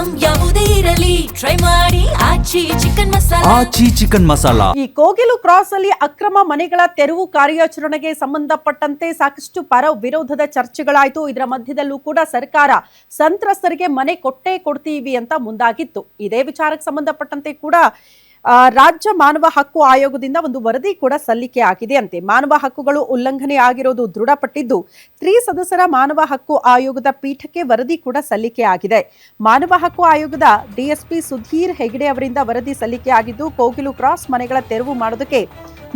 Item ಯಾವುದೇ ಇರಲಿ try ಮಾಡಿ ಆಚಿ ಚಿಕನ್ ಮಸಾಲಾ. ಆಚಿ ಚಿಕನ್ ಮಸಾಲಾ. ಈ ಕೋಗಿಲು ಕ್ರಾಸ್ ಅಲ್ಲಿ ಅಕ್ರಮ ಮನೆಗಳ ತೆರವು ಕಾರ್ಯಾಚರಣೆಗೆ ಸಂಬಂಧಪಟ್ಟಂತೆ ಸಾಕಷ್ಟು ಪರ ವಿರೋಧದ ಚರ್ಚೆಗಳಾಯಿತು. ಇದರ ಮಧ್ಯದಲ್ಲೂ ಕೂಡ ಸರ್ಕಾರ ಸಂತ್ರಸ್ತರಿಗೆ ಮನೆ ಕೊಡ್ತೀವಿ ಅಂತ ಮುಂದಾಗಿತ್ತು. ಇದೇ ವಿಚಾರಕ್ಕೆ ಸಂಬಂಧಪಟ್ಟಂತೆ ಕೂಡ ರಾಜ್ಯ ಮಾನವ ಹಕ್ಕು ಆಯೋಗದಿಂದ ಒಂದು ವರದಿ ಕೂಡ ಸಲ್ಲಿಕೆ ಆಗಿದೆ ಅಂತೆ. ಮಾನವ ಹಕ್ಕುಗಳು ಉಲ್ಲಂಘನೆ ಆಗಿರೋದು ದೃಢಪಟ್ಟಿದ್ದು ತ್ರಿಸದಸ್ಯರ ಮಾನವ ಹಕ್ಕು ಆಯೋಗದ ಪೀಠಕ್ಕೆ ವರದಿ ಕೂಡ ಸಲ್ಲಿಕೆ ಆಗಿದೆ. ಮಾನವ ಹಕ್ಕು ಆಯೋಗದ ಡಿಎಸ್ಪಿ ಸುಧೀರ್ ಹೆಗ್ಡೆ ಅವರಿಂದ ವರದಿ ಸಲ್ಲಿಕೆ ಆಗಿದ್ದು, ಕೋಗಿಲು ಕ್ರಾಸ್ ಮನೆಗಳ ತೆರವು ಮಾಡೋದಕ್ಕೆ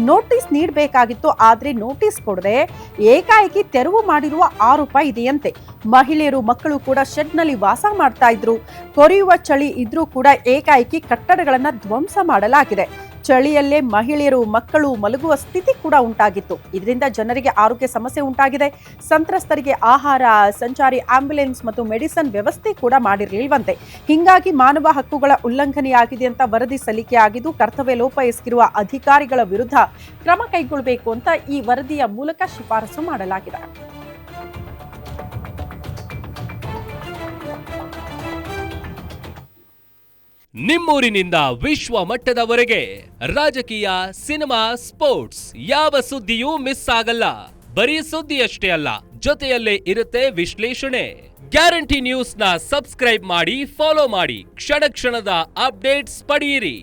ನೋಟಿಸ್ ನೀಡಬೇಕಾಗಿತ್ತು. ಆದ್ರೆ ನೋಟಿಸ್ ಕೊಡದೆ ಏಕಾಏಕಿ ತೆರವು ಮಾಡಿರುವ ಆರೋಪ ಇದೆಯಂತೆ. ಮಹಿಳೆಯರು ಮಕ್ಕಳು ಕೂಡ ಶೆಡ್ನಲ್ಲಿ ವಾಸ ಮಾಡ್ತಾ ಇದ್ರು. ಕೊರೆಯುವ ಚಳಿ ಇದ್ರೂ ಕೂಡ ಏಕಾಏಕಿ ಕಟ್ಟಡಗಳನ್ನ ಧ್ವಂಸ ಮಾಡಲಾಗಿದೆ. ಚಳಿಯಲ್ಲೇ ಮಹಿಳೆಯರು ಮಕ್ಕಳು ಮಲಗುವ ಸ್ಥಿತಿ ಕೂಡ ಉಂಟಾಗಿತ್ತು. ಇದರಿಂದ ಜನರಿಗೆ ಆರೋಗ್ಯ ಸಮಸ್ಯೆ ಉಂಟಾಗಿದೆ. ಸಂತ್ರಸ್ತರಿಗೆ ಆಹಾರ, ಸಂಚಾರಿ ಆಂಬ್ಯುಲೆನ್ಸ್ ಮತ್ತು ಮೆಡಿಸಿನ್ ವ್ಯವಸ್ಥೆ ಕೂಡ ಮಾಡಿರಲಿಲ್ವಂತೆ. ಹೀಗಾಗಿ ಮಾನವ ಹಕ್ಕುಗಳ ಉಲ್ಲಂಘನೆಯಾಗಿದೆ ಅಂತ ವರದಿ ಸಲ್ಲಿಕೆ ಆಗಿದ್ದು, ಕರ್ತವ್ಯ ಲೋಪ ಎಸಗಿರುವ ಅಧಿಕಾರಿಗಳ ವಿರುದ್ಧ ಕ್ರಮ ಕೈಗೊಳ್ಳಬೇಕು ಅಂತ ಈ ವರದಿಯ ಮೂಲಕ ಶಿಫಾರಸು ಮಾಡಲಾಗಿದೆ. ನಿಮ್ಮೂರಿನಿಂದ ವಿಶ್ವ ಮಟ್ಟದವರೆಗೆ ರಾಜಕೀಯ, ಸಿನಿಮಾ, ಸ್ಪೋರ್ಟ್ಸ್ ಯಾವ ಸುದ್ದಿಯೂ ಮಿಸ್ ಆಗಲ್ಲ. ಬರೀ ಸುದ್ದಿಯಷ್ಟೇ ಅಲ್ಲ, ಜೊತೆಯಲ್ಲೇ ಇರುತ್ತೆ ವಿಶ್ಲೇಷಣೆ. ಗ್ಯಾರಂಟಿ ನ್ಯೂಸ್ನ ಸಬ್ಸ್ಕ್ರೈಬ್ ಮಾಡಿ, ಫಾಲೋ ಮಾಡಿ, ಕ್ಷಣ ಕ್ಷಣದ ಅಪ್ಡೇಟ್ಸ್ ಪಡೆಯಿರಿ.